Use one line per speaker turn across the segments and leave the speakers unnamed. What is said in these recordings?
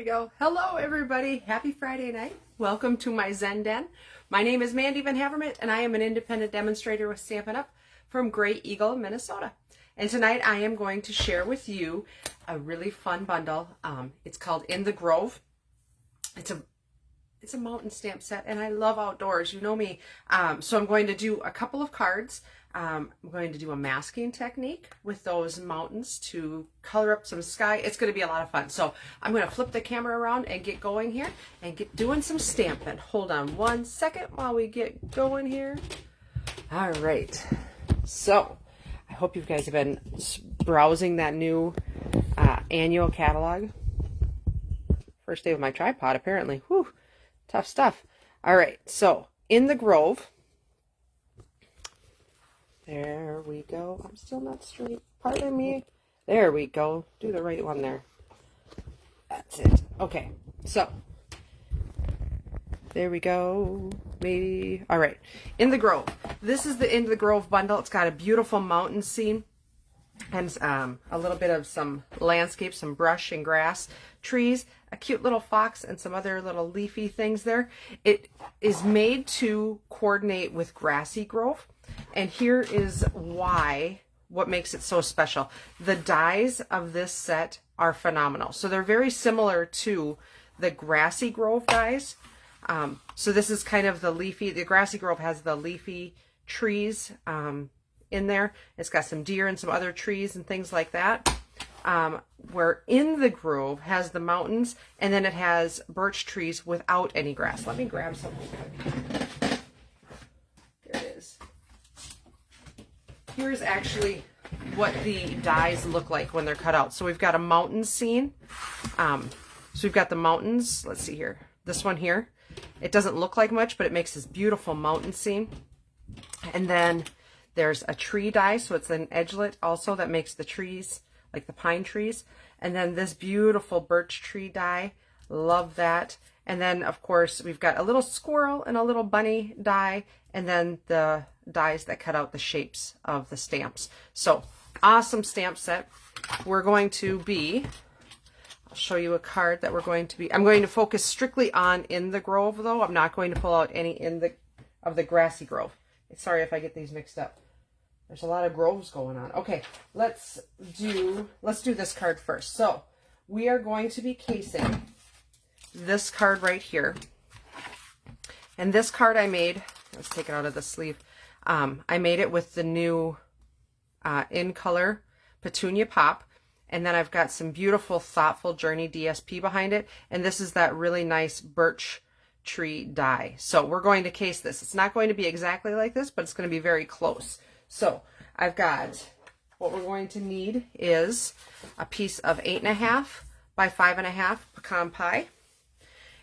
we go. Hello everybody. Happy Friday night. Welcome to my Zen Den. My name is Mandy VanHavermaet and I am an independent demonstrator with Stampin' Up! From Great Eagle, Minnesota. And tonight I am going to share with you a really fun bundle. It's called In the Grove. It's a mountain stamp set and I love outdoors, you know me. So I'm going to do a couple of cards. I'm going to do a masking technique with those mountains to color up some sky. It's going to be a lot of fun. So I'm going to flip the camera around and get going here and get doing some stamping. Hold on one second while we get going here. All right. So I hope you guys have been browsing that new annual catalog. First day with my tripod, apparently. Whew, tough stuff. All right. So In the Grove. There we go. I'm still not straight. Pardon me. There we go. Do the right one there. That's it. Okay. So, there we go. Maybe. All right. In the Grove. This is the In the Grove bundle. It's got a beautiful mountain scene and a little bit of some landscape, some brush and grass, trees, a cute little fox, and some other little leafy things there. It is made to coordinate with Grassy Grove. And here is what makes it so special. The dies of this set are phenomenal. So they're very similar to the Grassy Grove dies. So this is kind of the Grassy Grove has the leafy trees in there. It's got some deer and some other trees and things like that. Where In the Grove has the mountains, and then it has birch trees without any grass. Let me grab something quick. There it is. Here's actually what the dies look like when they're cut out. So we've got a mountain scene. So we've got the mountains. Let's see here. This one here. It doesn't look like much, but it makes this beautiful mountain scene. And then there's a tree die. So it's an edgelet also that makes the trees, like the pine trees. And then this beautiful birch tree die. Love that. And then, of course, we've got a little squirrel and a little bunny die. And then the dies that cut out the shapes of the stamps. So awesome stamp set. We're going to be, I'll show you a card that we're going to be, I'm going to focus strictly on In the Grove though. I'm not going to pull out any of the Grassy Grove. Sorry if I get these mixed up. There's a lot of groves going on. Okay, let's do this card first. So we are going to be casing this card right here. And this card I made, let's take it out of the sleeve. I made it with the new In Color Petunia Pop. And then I've got some beautiful Thoughtful Journey DSP behind it. And this is that really nice birch tree die. So we're going to case this. It's not going to be exactly like this, but it's going to be very close. So I've got, what we're going to need is a piece of 8.5 by 5.5 pecan pie.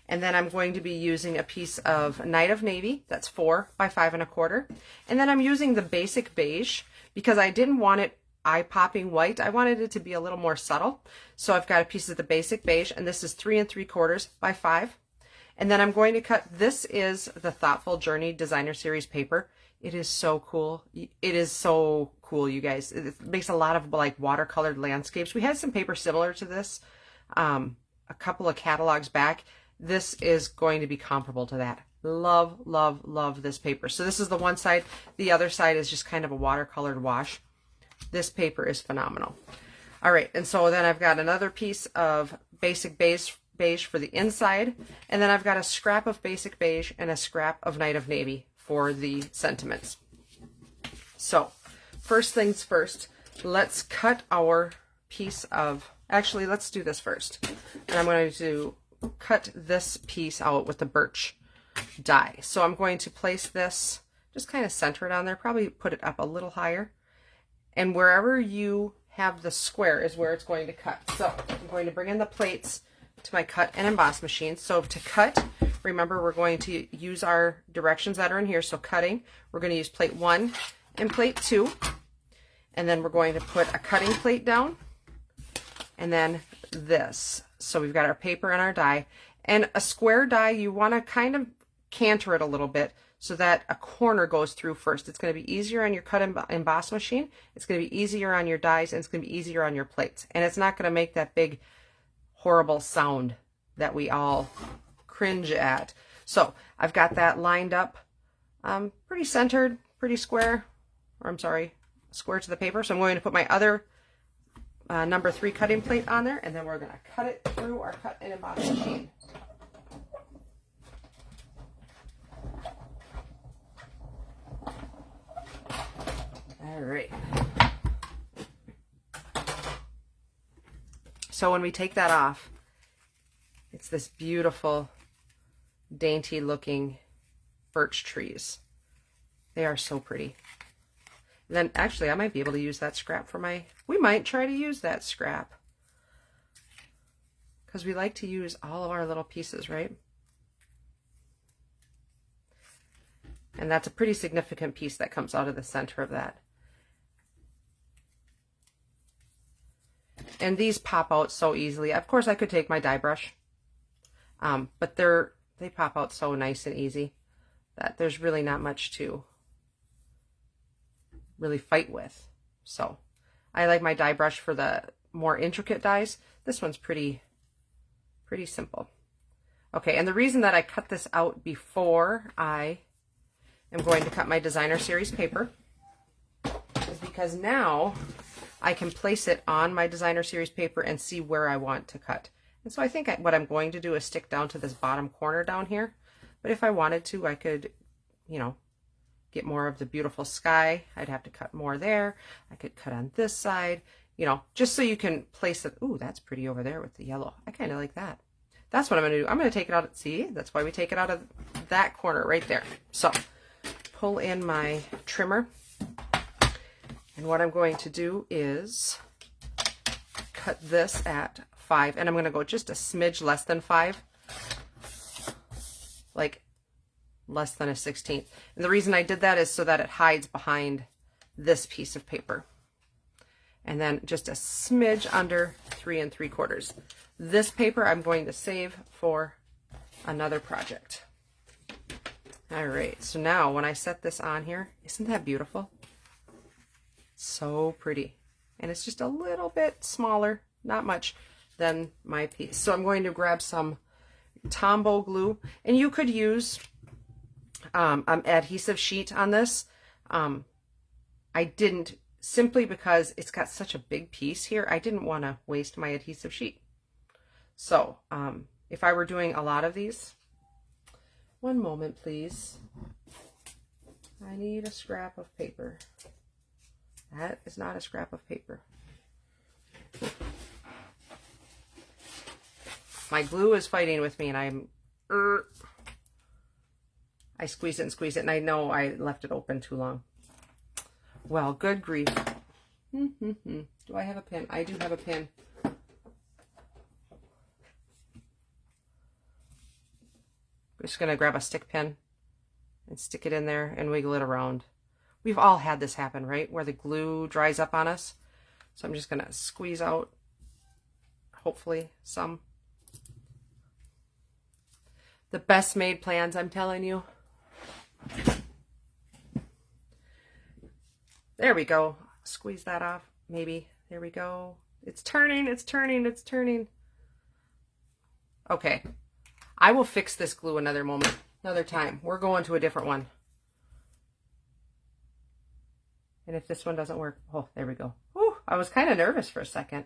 And then I'm going to be using a piece of Night of Navy, that's 4 by 5.25. And then I'm using the basic beige because I didn't want it eye-popping white. I wanted it to be a little more subtle. So I've got a piece of the basic beige, and this is 3 3/4 by 5. And then I'm going to cut, this is the Thoughtful Journey Designer Series paper. It is so cool. It is so cool, you guys. It makes a lot of like watercolored landscapes. We had some paper similar to this a couple of catalogs back. This is going to be comparable to that. Love, love, love this paper. So this is the one side. The other side is just kind of a watercolored wash. This paper is phenomenal. All right, and so then I've got another piece of basic beige for the inside, and then I've got a scrap of basic beige and a scrap of Night of Navy for the sentiments. So first things first, let's cut our piece of, actually let's do this first. And I'm going to cut this piece out with the birch die. So I'm going to place this, just kind of center it on there, probably put it up a little higher. And wherever you have the square is where it's going to cut. So I'm going to bring in the plates to my cut and emboss machine. So to cut, remember we're going to use our directions that are in here. So cutting, we're going to use plate 1 and plate 2. And then we're going to put a cutting plate down. And then this. So we've got our paper and our die. And a square die, you want to kind of canter it a little bit so that a corner goes through first. It's going to be easier on your cut and emboss machine. It's going to be easier on your dies, and it's going to be easier on your plates. And it's not going to make that big, horrible sound that we all cringe at. So I've got that lined up pretty centered, pretty square, or I'm sorry, square to the paper. So I'm going to put my other number 3 cutting plate on there, and then we're going to cut it through our cut and emboss machine. All right. So when we take that off, it's this beautiful, dainty looking birch trees. They are so pretty. And then actually I might be able to use that scrap for we might try to use that scrap, because we like to use all of our little pieces, right? And that's a pretty significant piece that comes out of the center of that. And these pop out so easily. Of course, I could take my die brush, but they pop out so nice and easy that there's really not much to really fight with. So I like my die brush for the more intricate dies. This one's pretty simple. Okay, and the reason that I cut this out before I am going to cut my designer series paper is because now I can place it on my designer series paper and see where I want to cut. And so I think what I'm going to do is stick down to this bottom corner down here. But if I wanted to, I could, you know, get more of the beautiful sky. I'd have to cut more there. I could cut on this side, you know, just so you can place it. Ooh, that's pretty over there with the yellow. I kind of like that. That's what I'm going to do. I'm going to take it out. See, that's why we take it out of that corner right there. So pull in my trimmer. And what I'm going to do is cut this at 5, and I'm going to go just a smidge less than 5, like less than a 16th. And the reason I did that is so that it hides behind this piece of paper. And then just a smidge under 3 3/4. This paper I'm going to save for another project. All right, so now when I set this on here, isn't that beautiful? So pretty. And it's just a little bit smaller, not much, than my piece. So I'm going to grab some Tombow glue, and you could use adhesive sheet on this. I didn't, simply because it's got such a big piece here. I didn't want to waste my adhesive sheet. So if I were doing a lot of these, one moment please, I need a scrap of paper. That is not a scrap of paper. My glue is fighting with me, and I squeeze it, and I know I left it open too long. Well, good grief. Do I have a pin? I do have a pin. I'm just going to grab a stick pin and stick it in there and wiggle it around. We've all had this happen, right? Where the glue dries up on us. So I'm just going to squeeze out, hopefully, some. The best made plans, I'm telling you. There we go. Squeeze that off, maybe. There we go. It's turning, it's turning, it's turning. Okay. I will fix this glue another time. We're going to a different one. And if this one doesn't work, oh, there we go. Whew, I was kind of nervous for a second.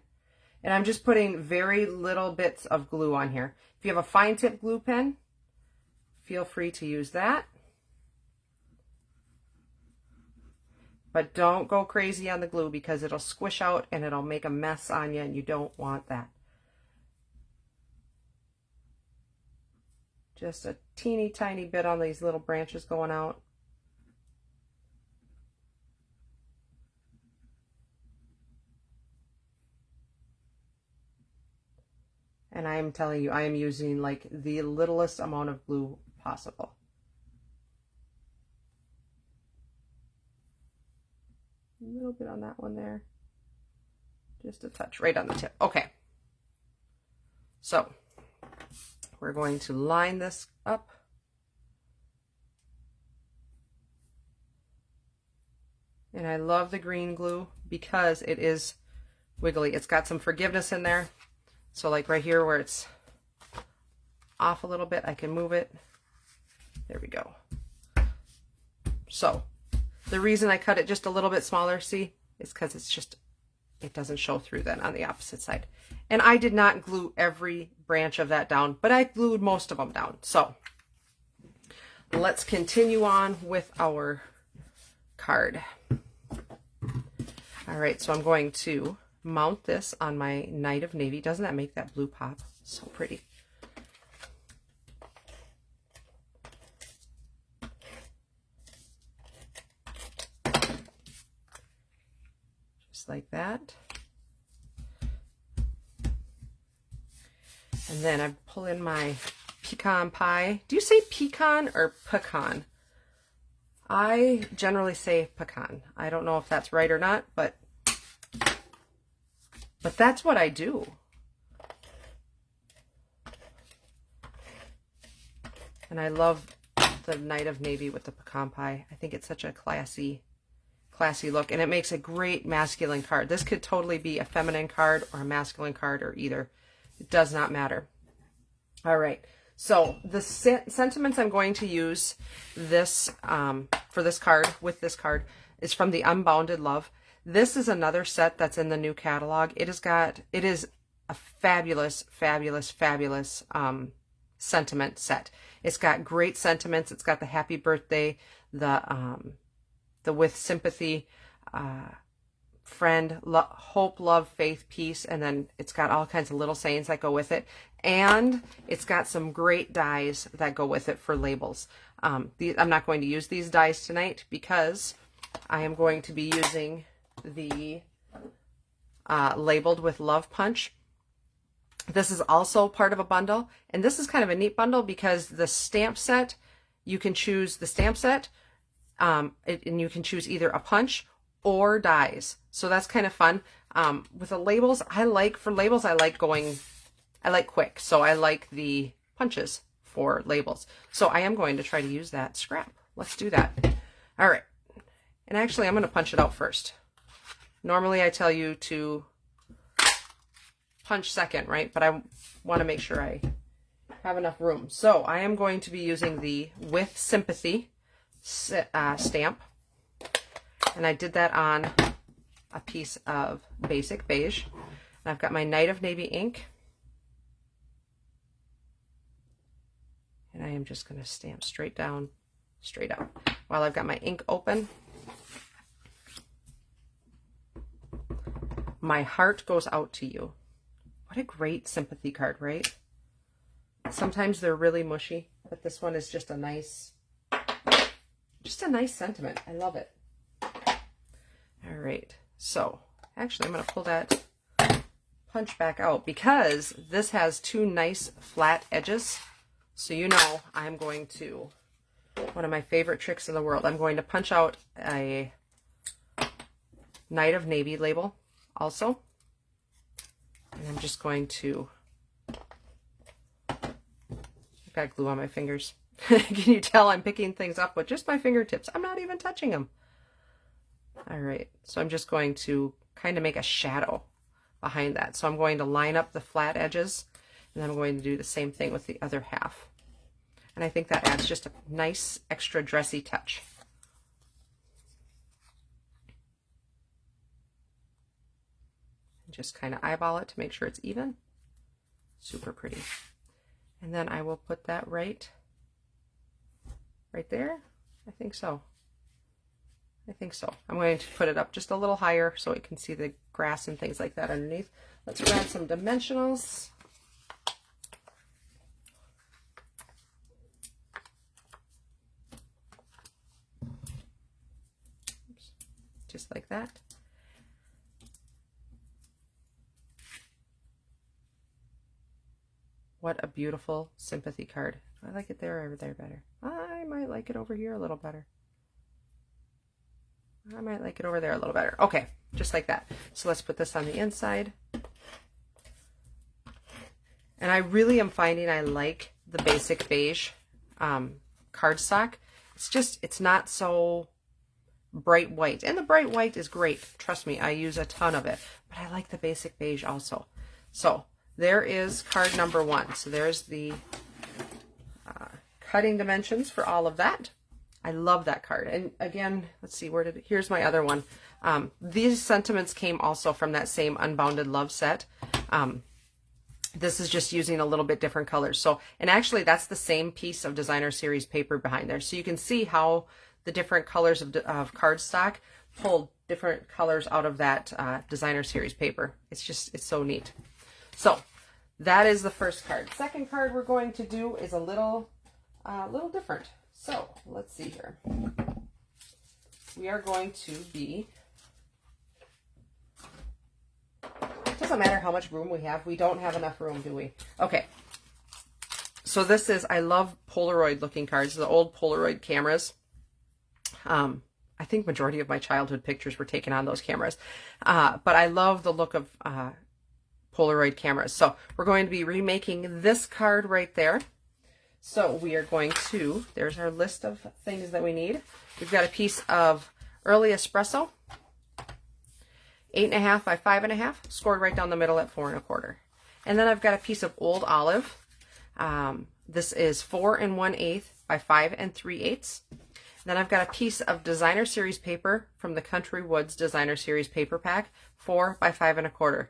And I'm just putting very little bits of glue on here. If you have a fine tip glue pen, feel free to use that. But don't go crazy on the glue, because it'll squish out and it'll make a mess on you, and you don't want that. Just a teeny tiny bit on these little branches going out. And I am telling you, I am using like the littlest amount of glue possible. A little bit on that one there. Just a touch right on the tip. Okay. So we're going to line this up. And I love the green glue because it is wiggly. It's got some forgiveness in there. So like right here where it's off a little bit, I can move it. There we go. So the reason I cut it just a little bit smaller, see, is because it's just, it doesn't show through then on the opposite side. And I did not glue every branch of that down, but I glued most of them down. So let's continue on with our card. All right, so I'm going to mount this on my Night of Navy. Doesn't that make that blue pop? So pretty. Just like that. And then I pull in my pecan pie. Do you say pecan or pecan? I generally say pecan. I don't know if that's right or not, but that's what I do. And I love the Night of Navy with the pecan pie. I think it's such a classy look, and it makes a great masculine card. This could totally be a feminine card or a masculine card or either. It does not matter. All right. So the sentiments I'm going to use this for this card, with this card, is from the Unbounded Love. This is another set that's in the new catalog. It is a fabulous sentiment set. It's got great sentiments. It's got the happy birthday, the with sympathy, friend, hope, love, faith, peace, and then it's got all kinds of little sayings that go with it. And it's got some great dies that go with it for labels. I'm not going to use these dies tonight because I am going to be using the Labeled with Love Punch. This is also part of a bundle, and this is kind of a neat bundle because the stamp set, you can choose the stamp set, and you can choose either a punch or dies. So that's kind of fun. With the labels, I like quick. So I like the punches for labels. So I am going to try to use that scrap. Let's do that. All right. And actually, I'm going to punch it out first. Normally I tell you to punch second, right? But I want to make sure I have enough room. So I am going to be using the With Sympathy stamp. And I did that on a piece of basic beige. And I've got my Night of Navy ink. And I am just going to stamp straight down, straight out. While I've got my ink open, my heart goes out to you. What a great sympathy card, right? Sometimes they're really mushy, but this one is just a nice sentiment. I love it. All right. So actually, I'm going to pull that punch back out because this has two nice flat edges. So you know I'm going to, one of my favorite tricks in the world, I'm going to punch out a Night of Navy label also. And I'm just going to, I've got glue on my fingers. Can you tell I'm picking things up with just my fingertips? I'm not even touching them. All right, so I'm just going to kind of make a shadow behind that. So I'm going to line up the flat edges, and then I'm going to do the same thing with the other half. And I think that adds just a nice extra dressy touch. Just kind of eyeball it to make sure it's even. Super pretty. And then I will put that right there. I think so. I'm going to put it up just a little higher so it can see the grass and things like that underneath. Let's grab some dimensionals. Oops. Just like that. What a beautiful sympathy card. Do I like it there or over there better? I might like it over here a little better. I might like it over there a little better. Okay, just like that. So let's put this on the inside. And I really am finding I like the basic beige cardstock. It's not so bright white. And the bright white is great. Trust me, I use a ton of it. But I like the basic beige also. So there is card number one. So there's the cutting dimensions for all of that. I love that card. And again, let's see, here's my other one. These sentiments came also from that same Unbounded Love set. This is just using a little bit different colors. So, and actually that's the same piece of designer series paper behind there. So you can see how the different colors of cardstock pulled different colors out of that designer series paper. It's so neat. So that is the first card. Second card we're going to do is a little different. So let's see here. We are going to be, it doesn't matter how much room we have. We don't have enough room, do we? Okay. So this is, I love Polaroid looking cards, the old Polaroid cameras. I think majority of my childhood pictures were taken on those cameras. But I love the look of Polaroid cameras. So we're going to be remaking this card right there. So we are going to, there's our list of things that we need. We've got a piece of Early Espresso, 8.5 by 5.5, scored right down the middle at 4 1/4. And then I've got a piece of Old Olive. This is 4 1/8 by 5 3/8. Then I've got a piece of designer series paper from the Country Woods designer series paper pack, 4 by 5 1/4.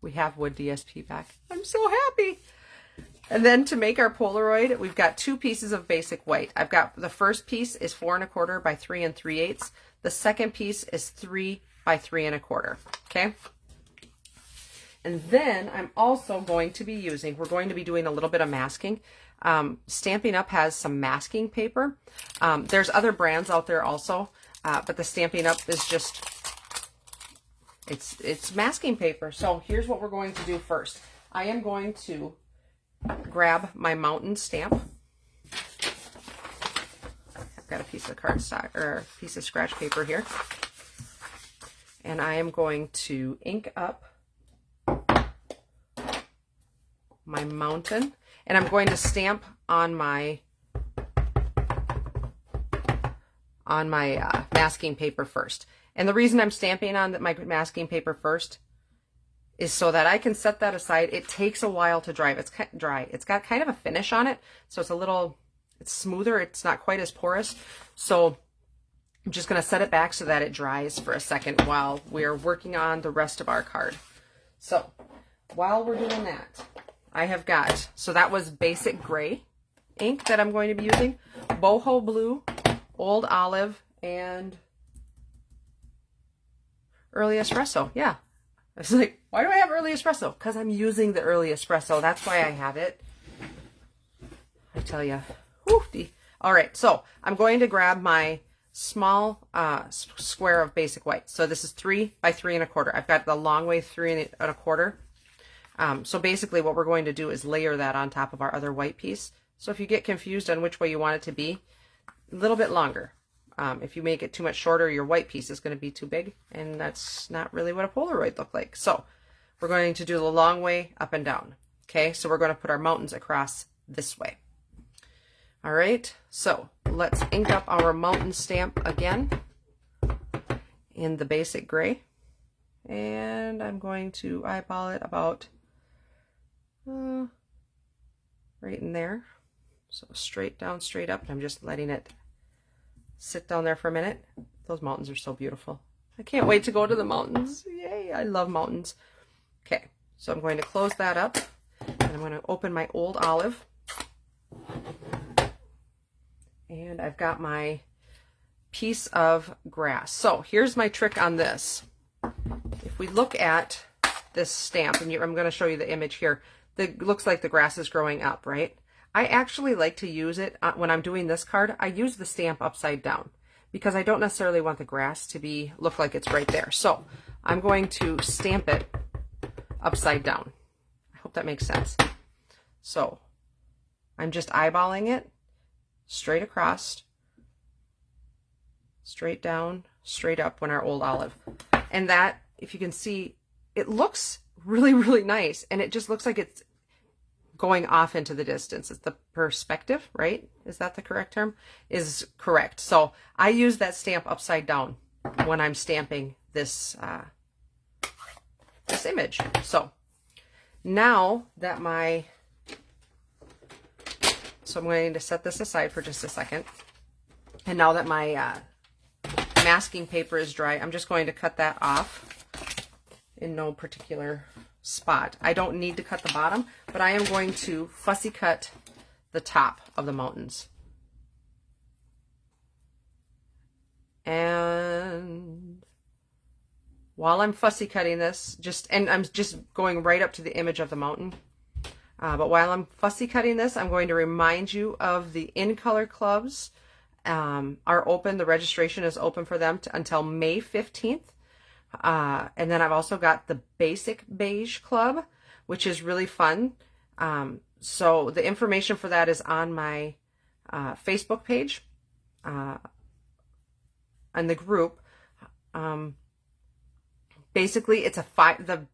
We have wood DSP back. I'm so happy. And then to make our Polaroid, we've got 2 pieces of basic white. I've got, the first piece is 4 1/4 by 3 3/8. The second piece is 3 by 3 1/4. Okay. And then I'm also going to be using, we're going to be doing a little bit of masking. Stampin' Up! Has some masking paper. There's other brands out there also, but the Stampin' Up! Is just, it's masking paper. So here's what we're going to do first. I am going to grab my mountain stamp. I've got a piece of cardstock, or a piece of scratch paper here. And I am going to ink up my mountain. And I'm going to stamp on my masking paper first. And the reason I'm stamping on my masking paper first is so that I can set that aside. It takes a while to dry. It's got kind of a finish on it, so it's smoother. It's not quite as porous. So I'm just going to set it back so that it dries for a second while we're working on the rest of our card. So while we're doing that, I have got, so that was basic gray ink that I'm going to be using, boho blue, Old Olive, and Early Espresso. Yeah. I was like, why do I have Early Espresso? Because I'm using the Early Espresso. That's why I have it. I tell you. All right, so I'm going to grab my small square of basic white. So this is 3 by 3 1/4. I've got the long way 3 1/4. So basically what we're going to do is layer that on top of our other white piece. So if you get confused on which way you want it to be, a little bit longer. If you make it too much shorter, your white piece is going to be too big, and that's not really what a Polaroid looked like. So we're going to do the long way up and down. Okay, so we're going to put our mountains across this way. All right, so let's ink up our mountain stamp again in the basic gray. And I'm going to eyeball it about right in there. So straight down, straight up. And I'm just letting it sit down there for a minute. Those mountains are so beautiful. I can't wait to go to the mountains. Yay, I love mountains. Okay, so I'm going to close that up. And I'm going to open my Old Olive. And I've got my piece of grass. So here's my trick on this. If we look at this stamp, and I'm going to show you the image here, it looks like the grass is growing up, right? I actually like to use it when I'm doing this card. I use the stamp upside down because I don't necessarily want the grass to look like it's right there. So I'm going to stamp it upside down. I hope that makes sense. So I'm just eyeballing it straight across, straight down, straight up when our Old Olive. And that, if you can see, it looks really, really nice. And it just looks like it's going off into the distance. It's the perspective, right? Is that the correct term? Is correct. So I use that stamp upside down when I'm stamping this, this image. So now that my So I'm going to set this aside for just a second. And now that my masking paper is dry, I'm just going to cut that off in no particular spot. I don't need to cut the bottom, but I am going to fussy cut the top of the mountains. And while I'm fussy cutting this, and I'm just going right up to the image of the mountain. But while I'm fussy cutting this, I'm going to remind you of the In Color clubs are open. The registration is open for them until May 15th. And then I've also got the Basic Beige Club, which is really fun. So the information for that is on my Facebook page and the group. Basically, it's the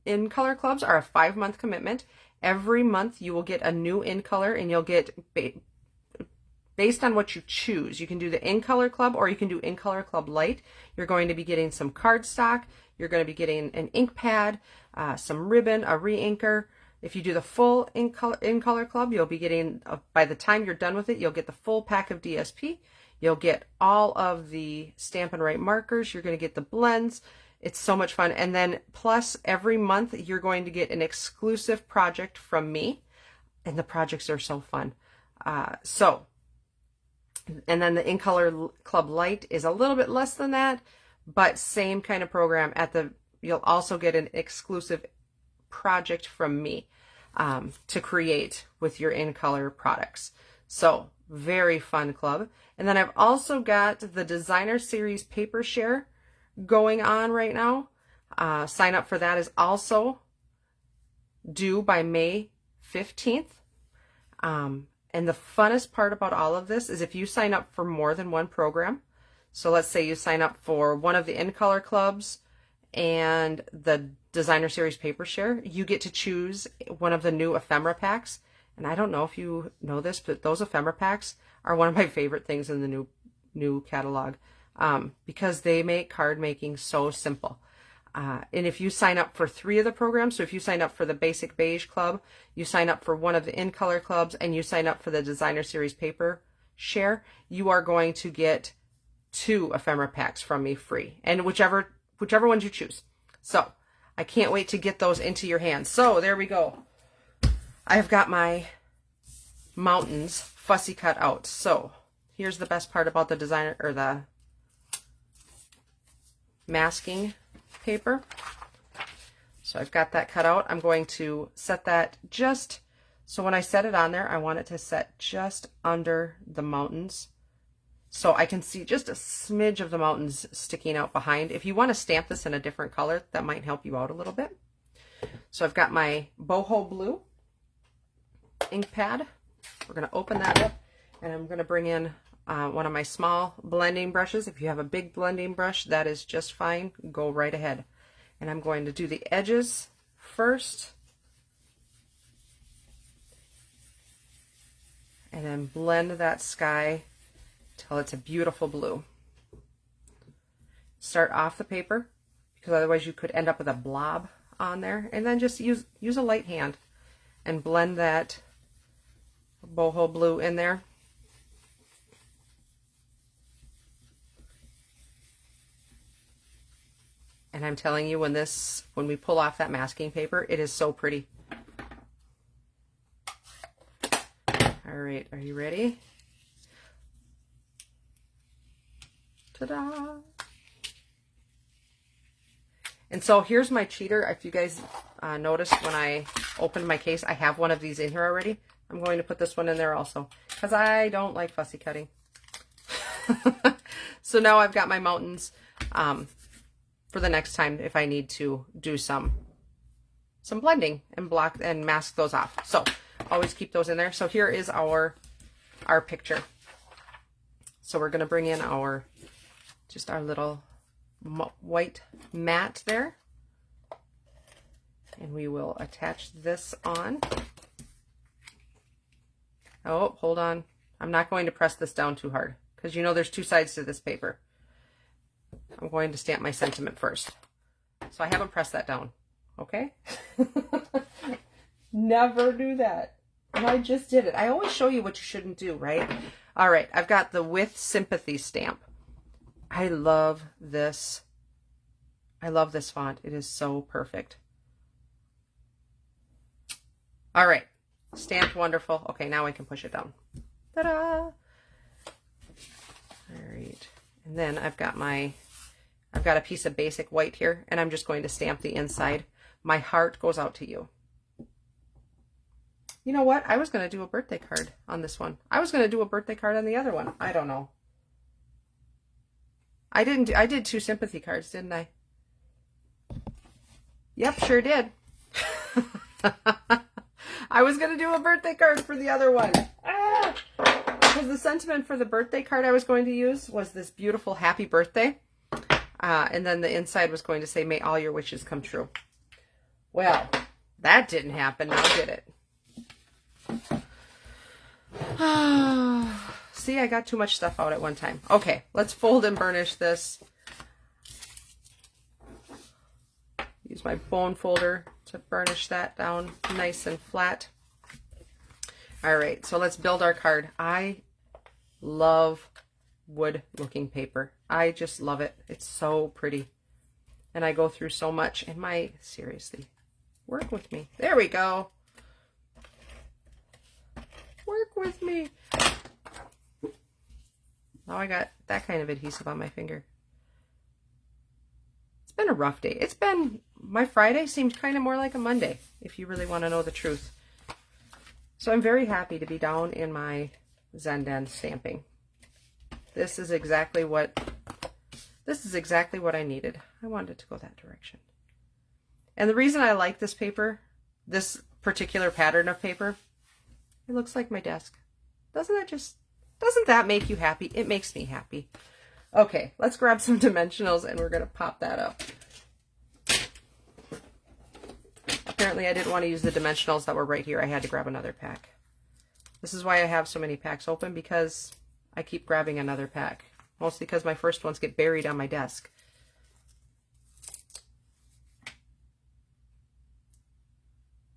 In Color clubs are a 5-month commitment. Every month you will get a new In Color, and you'll get based on what you choose. You can do the In Color club, or you can do In Color Club Light. You're going to be getting some cardstock. You're going to be getting an ink pad, some ribbon, a re-inker. If you do the full In Color club, you'll be getting, by the time you're done with it, you'll get the full pack of DSP. You'll get all of the Stampin' Write markers. You're going to get the blends. It's so much fun. And then plus every month you're going to get an exclusive project from me, and the projects are so fun. And then the In Color Club Light is a little bit less than that, but same kind of program. You'll also get an exclusive project from me to create with your In Color products. So very fun club. And then I've also got the Designer Series Paper Share going on right now. Sign up for that is also due by May 15th. And the funnest part about all of this is if you sign up for more than one program. So let's say you sign up for one of the In Color clubs and the Designer Series Paper Share, you get to choose one of the new ephemera packs. And I don't know if you know this, but those ephemera packs are one of my favorite things in the new catalog. Because they make card making so simple. And if you sign up for 3 of the programs, so if you sign up for the Basic Beige Club, you sign up for one of the In Color clubs, and you sign up for the Designer Series Paper Share, you are going to get 2 ephemera packs from me free, and whichever ones you choose. So I can't wait to get those into your hands. So there we go. I've got my mountains fussy cut out. So here's the best part about the designer, or the masking paper. So I've got that cut out. I'm going to set that so when I set it on there, I want it to set just under the mountains, so I can see just a smidge of the mountains sticking out behind. If you want to stamp this in a different color, that might help you out a little bit. So I've got my boho blue ink pad. We're going to open that up, and I'm going to bring in one of my small blending brushes. If you have a big blending brush, that is just fine. Go right ahead. And I'm going to do the edges first, and then blend that sky till it's a beautiful blue. Start off the paper, because otherwise you could end up with a blob on there, and then just use a light hand and blend that boho blue in there. And I'm telling you, when we pull off that masking paper, it is so pretty. All right, are you ready? Ta-da! And so here's my cheater. If you guys noticed when I opened my case, I have one of these in here already. I'm going to put this one in there also, because I don't like fussy cutting. So now I've got my mountains for the next time if I need to do some blending and block and mask those off. So always keep those in there. So here is our picture. So we're going to bring in our little white mat there, and we will attach this on. Oh, hold on. I'm not going to press this down too hard, because you know there's 2 sides to this paper. I'm going to stamp my sentiment first. So I haven't pressed that down. Okay? Never do that. And I just did it. I always show you what you shouldn't do, right? All right, I've got the With Sympathy stamp. I love this. I love this font. It is so perfect. All right, stamped wonderful. Okay, now I can push it down. Ta-da! All right, and then I've got a piece of basic white here, and I'm just going to stamp the inside. My heart goes out to you. You know what? I was going to do a birthday card on this one. I was going to do a birthday card on the other one. I don't know. I did 2 sympathy cards, didn't I? Yep, sure did. I was going to do a birthday card for the other one. Because the sentiment for the birthday card I was going to use was this beautiful happy birthday. And then the inside was going to say, may all your wishes come true. Well, that didn't happen now, did it? See, I got too much stuff out at one time. Okay, let's fold and burnish this. Use my bone folder to burnish that down nice and flat. All right, so let's build our card. I love wood looking paper. I just love it. It's so pretty. And I go through so much. And seriously, work with me. There we go. Work with me. Now I got that kind of adhesive on my finger. It's been a rough day. My Friday seemed kind of more like a Monday, if you really want to know the truth. So I'm very happy to be down in my Zen stamping. This is exactly what I needed. I wanted it to go that direction. And the reason I like this paper, this particular pattern of paper, it looks like my desk. Doesn't that make you happy? It makes me happy. Okay, let's grab some dimensionals and we're going to pop that up. Apparently I didn't want to use the dimensionals that were right here. I had to grab another pack. This is why I have so many packs open, because I keep grabbing another pack. Mostly because my first ones get buried on my desk.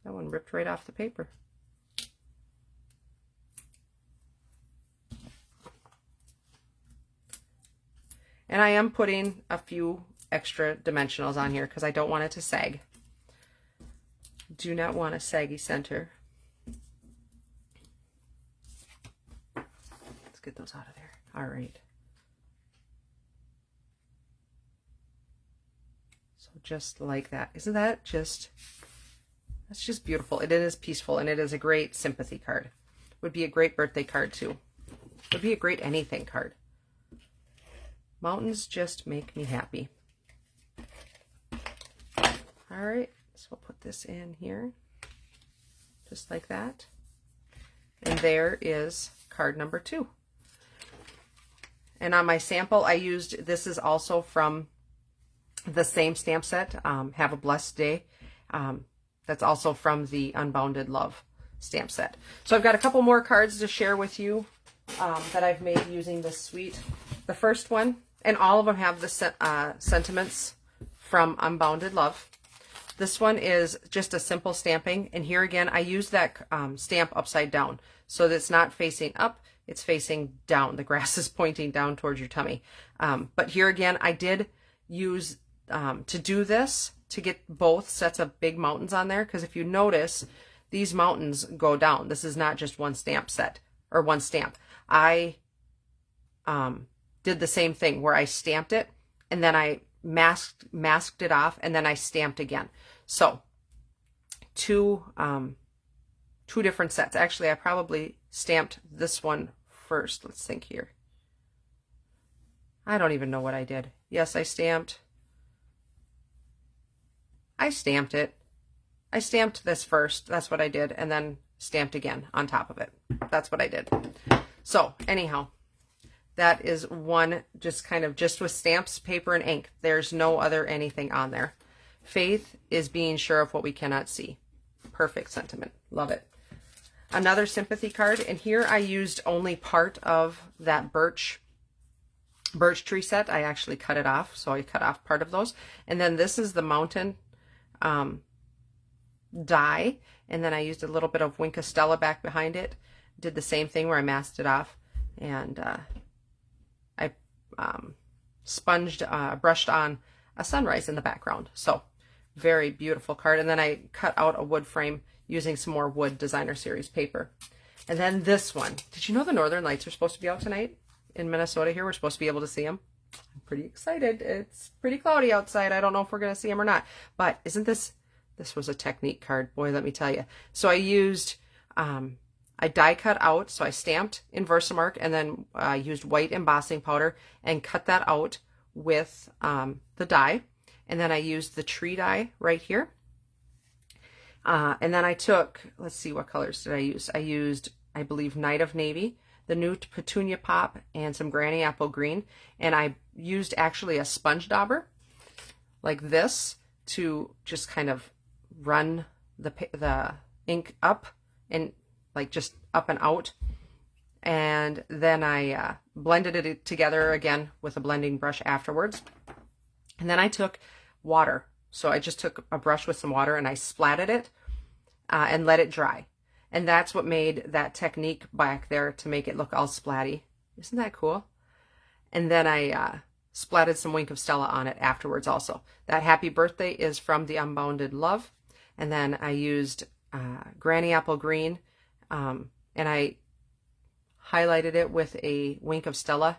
That one ripped right off the paper. And I am putting a few extra dimensionals on here because I don't want it to sag. Do not want a saggy center. Let's get those out of there. All right. So just like that. Isn't that just, that's just beautiful. It is peaceful, and it is a great sympathy card. Would be a great birthday card too. Would be a great anything card. Mountains just make me happy. All right, so we'll put this in here, just like that. And there is card number 2. And on my sample, I used, this is also from the same stamp set, Have a Blessed Day. That's also from the Unbounded Love stamp set. So I've got a couple more cards to share with you that I've made using this suite. The first one, and all of them have the sentiments from Unbounded Love. This one is just a simple stamping, and here again I use that stamp upside down, so that it's not facing up, it's facing down. The grass is pointing down towards your tummy. But here again I did use to do this to get both sets of big mountains on there, because if you notice, these mountains go down. This is not just one stamp set or one stamp. I did the same thing where I stamped it and then I masked it off, and then I stamped again. So two different sets. Actually, I probably stamped this one first. Let's think here. I don't even know what I did. Yes, I stamped it. I stamped this first. That's what I did. And then stamped again on top of it. That's what I did. So anyhow, that is one just with stamps, paper, and ink. There's no other anything on there. Faith is being sure of what we cannot see. Perfect sentiment. Love it. Another sympathy card, and here I used only part of that birch tree set. I actually cut it off, so I cut off part of those. And then this is the mountain die, and then I used a little bit of Wink of Stella back behind it. Did the same thing where I masked it off, and I brushed on a sunrise in the background. So very beautiful card. And then I cut out a wood frame using some more wood designer series paper. And then this one. Did you know the Northern Lights are supposed to be out tonight in Minnesota here? We're supposed to be able to see them. I'm pretty excited. It's pretty cloudy outside. I don't know if we're going to see them or not. But isn't this was a technique card. Boy, let me tell you. So I used, I die cut out. So I stamped in Versamark and then used white embossing powder and cut that out with the die. And then I used the tree die right here. And then I took, let's see, what colors did I use? I used, I believe, Night of Navy, the new Petunia Pop, and some Granny Apple Green. And I used actually a sponge dauber like this to just kind of run the ink up and like just up and out. And then I blended it together again with a blending brush afterwards. And then I took water. So I just took a brush with some water and I splatted it and let it dry. And that's what made that technique back there to make it look all splatty. Isn't that cool? And then I splatted some Wink of Stella on it afterwards also. That Happy Birthday is from the Unbounded Love. And then I used Granny Apple Green and I highlighted it with a Wink of Stella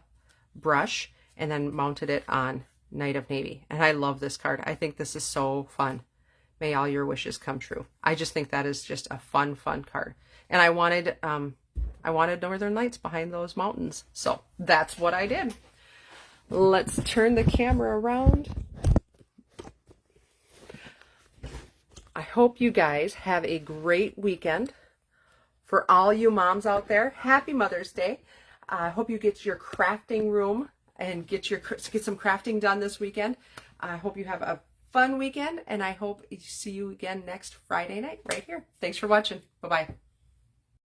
brush and then mounted it on Night of Navy. And I love this card. I think this is so fun. May all your wishes come true. I just think that is just a fun card. And I wanted Northern Lights behind those mountains. So that's what I did. Let's turn the camera around. I hope you guys have a great weekend. For all you moms out there, happy Mother's Day. I hope you get your crafting room and get some crafting done this weekend. I hope you have a fun weekend, and I hope to see you again next Friday night right here. Thanks for watching. Bye-bye.